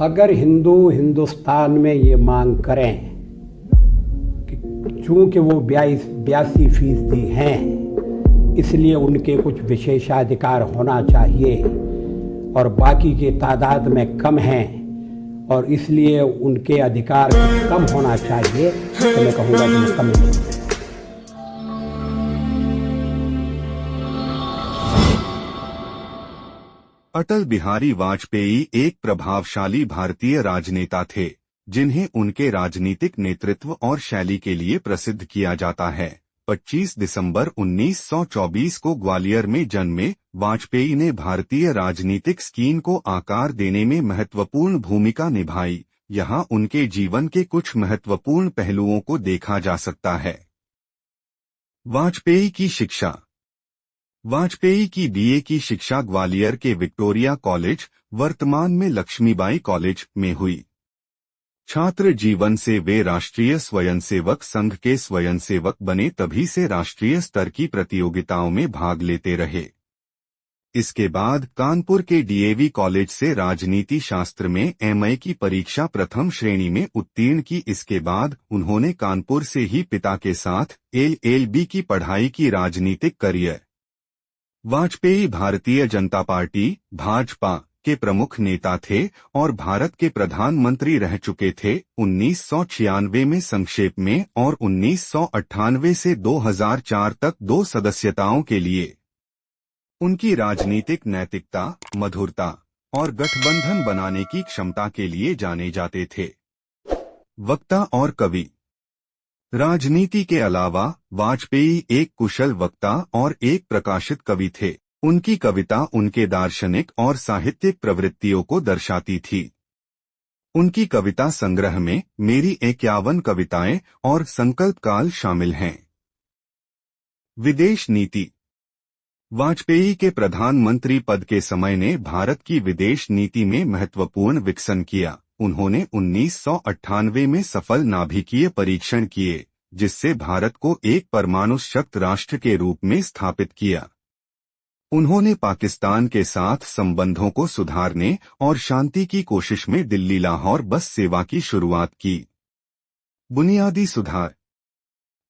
अगर हिंदू हिंदुस्तान में ये मांग करें कि चूंकि वो 82% हैं, इसलिए उनके कुछ विशेषाधिकार होना चाहिए और बाकी की तादाद में कम हैं और इसलिए उनके अधिकार कम होना चाहिए, तो मैं कहूँगा कि वो कम नहीं है। अटल बिहारी वाजपेयी एक प्रभावशाली भारतीय राजनेता थे जिन्हें उनके राजनीतिक नेतृत्व और शैली के लिए प्रसिद्ध किया जाता है। 25 दिसंबर 1924 को ग्वालियर में जन्मे वाजपेयी ने भारतीय राजनीतिक स्कीन को आकार देने में महत्वपूर्ण भूमिका निभाई। यहाँ उनके जीवन के कुछ महत्वपूर्ण पहलुओं को देखा जा सकता है। वाजपेयी की शिक्षा। वाजपेयी की बीए की शिक्षा ग्वालियर के विक्टोरिया कॉलेज, वर्तमान में लक्ष्मीबाई कॉलेज, में हुई। छात्र जीवन से वे राष्ट्रीय स्वयंसेवक संघ के स्वयंसेवक बने, तभी से राष्ट्रीय स्तर की प्रतियोगिताओं में भाग लेते रहे। इसके बाद कानपुर के डीएवी कॉलेज से राजनीति शास्त्र में एमए की परीक्षा प्रथम श्रेणी में उत्तीर्ण की। इसके बाद उन्होंने कानपुर से ही पिता के साथ एलएलबी की पढ़ाई की। राजनीतिक करियर। वाजपेयी भारतीय जनता पार्टी भाजपा के प्रमुख नेता थे और भारत के प्रधानमंत्री रह चुके थे। 1996 में संक्षेप में और 1998 से 2004 तक 2 सदस्यताओं के लिए। उनकी राजनीतिक नैतिकता, मधुरता और गठबंधन बनाने की क्षमता के लिए जाने जाते थे। वक्ता और कवि। राजनीति के अलावा वाजपेयी एक कुशल वक्ता और एक प्रकाशित कवि थे। उनकी कविता उनके दार्शनिक और साहित्यिक प्रवृत्तियों को दर्शाती थी। उनकी कविता संग्रह में मेरी 51 कविताएं और संकल्प काल शामिल हैं। विदेश नीति। वाजपेयी के प्रधानमंत्री पद के समय ने भारत की विदेश नीति में महत्वपूर्ण विकसन किया। उन्होंने 1998 में सफल नाभिकीय परीक्षण किए, जिससे भारत को एक परमाणु शक्त राष्ट्र के रूप में स्थापित किया। उन्होंने पाकिस्तान के साथ संबंधों को सुधारने और शांति की कोशिश में दिल्ली लाहौर बस सेवा की शुरुआत की। बुनियादी सुधार।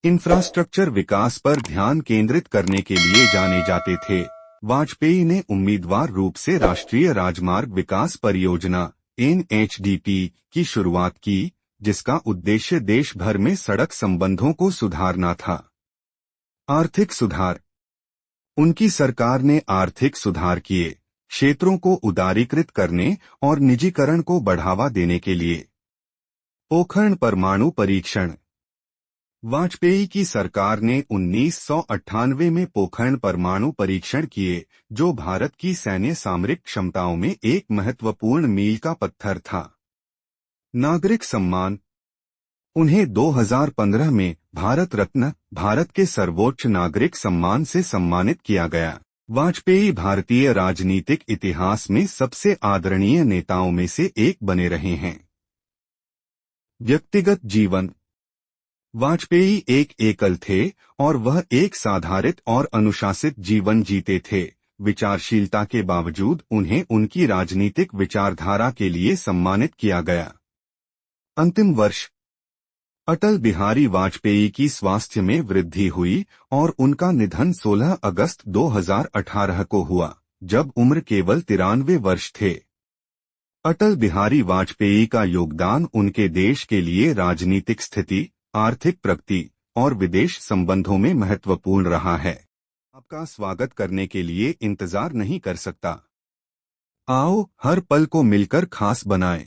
इंफ्रास्ट्रक्चर विकास पर ध्यान केंद्रित करने के लिए जाने जाते थे। वाजपेयी ने उम्मीदवार रूप से राष्ट्रीय राजमार्ग विकास परियोजना एनएचडीपी की शुरुआत की, जिसका उद्देश्य देश भर में सड़क संबंधों को सुधारना था। आर्थिक सुधार। उनकी सरकार ने आर्थिक सुधार किए, क्षेत्रों को उदारीकृत करने और निजीकरण को बढ़ावा देने के लिए। पोखरण परमाणु परीक्षण। वाजपेयी की सरकार ने 1998 में पोखरण परमाणु परीक्षण किए, जो भारत की सैन्य सामरिक क्षमताओं में एक महत्वपूर्ण मील का पत्थर था। नागरिक सम्मान। उन्हें 2015 में भारत रत्न, भारत के सर्वोच्च नागरिक सम्मान से सम्मानित किया गया। वाजपेयी भारतीय राजनीतिक इतिहास में सबसे आदरणीय नेताओं में से एक बने रहे हैं। व्यक्तिगत जीवन। वाजपेयी एक एकल थे और वह एक साधारित और अनुशासित जीवन जीते थे। विचारशीलता के बावजूद उन्हें उनकी राजनीतिक विचारधारा के लिए सम्मानित किया गया। अंतिम वर्ष। अटल बिहारी वाजपेयी की स्वास्थ्य में वृद्धि हुई और उनका निधन 16 अगस्त 2018 को हुआ, जब उम्र केवल 93 वर्ष थे। अटल बिहारी वाजपेयी का योगदान उनके देश के लिए राजनीतिक स्थिति, आर्थिक प्रगति और विदेश संबंधों में महत्वपूर्ण रहा है। आपका स्वागत करने के लिए इंतजार नहीं कर सकता। आओ हर पल को मिलकर खास बनाएं।